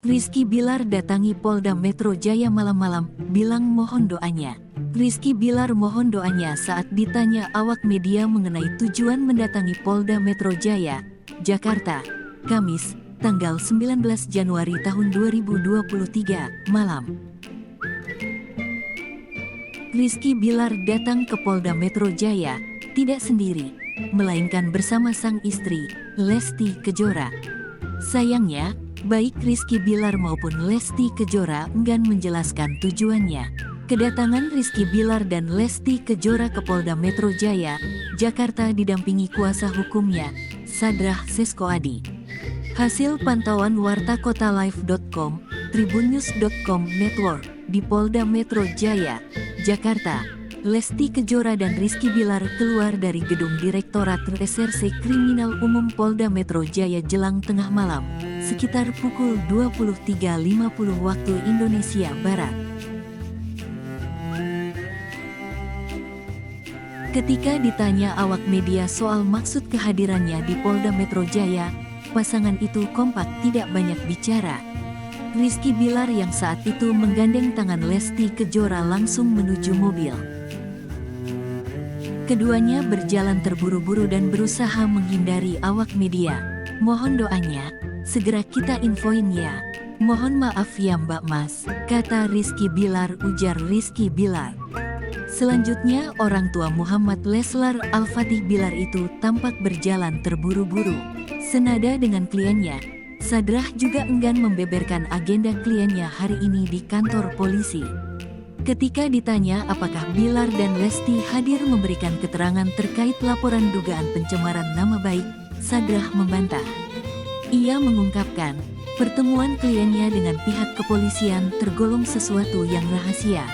Rizky Bilar datangi Polda Metro Jaya malam-malam, bilang mohon doanya. Rizky Bilar mohon doanya saat ditanya awak media mengenai tujuan mendatangi Polda Metro Jaya, Jakarta, Kamis, tanggal 19 Januari tahun 2023, malam. Rizky Bilar datang ke Polda Metro Jaya, tidak sendiri, melainkan bersama sang istri, Lesti Kejora. Sayangnya, baik Rizky Bilar maupun Lesti Kejora enggan menjelaskan tujuannya. Kedatangan Rizky Bilar dan Lesti Kejora ke Polda Metro Jaya, Jakarta didampingi kuasa hukumnya, Sadrah Seskoadi. Hasil pantauan wartakotalive.com, tribunnews.com Network, di Polda Metro Jaya, Jakarta, Lesti Kejora dan Rizky Bilar keluar dari gedung Direktorat Reserse Kriminal Umum Polda Metro Jaya jelang tengah malam, sekitar pukul 23.50 waktu Indonesia Barat. Ketika ditanya awak media soal maksud kehadirannya di Polda Metro Jaya, pasangan itu kompak tidak banyak bicara. Rizky Bilar yang saat itu menggandeng tangan Lesti Kejora langsung menuju mobil. Keduanya berjalan terburu-buru dan berusaha menghindari awak media. Mohon doanya, segera kita infoin ya. Mohon maaf ya Mbak Mas, kata Rizky Bilar, ujar Rizky Bilar. Selanjutnya orang tua Muhammad Leslar Al-Fatih Bilar itu tampak berjalan terburu-buru. Senada dengan kliennya, Sadrah juga enggan membeberkan agenda kliennya hari ini di kantor polisi. Ketika ditanya apakah Bilar dan Lesti hadir memberikan keterangan terkait laporan dugaan pencemaran nama baik, Sadrah membantah. Ia mengungkapkan, pertemuan kliennya dengan pihak kepolisian tergolong sesuatu yang rahasia.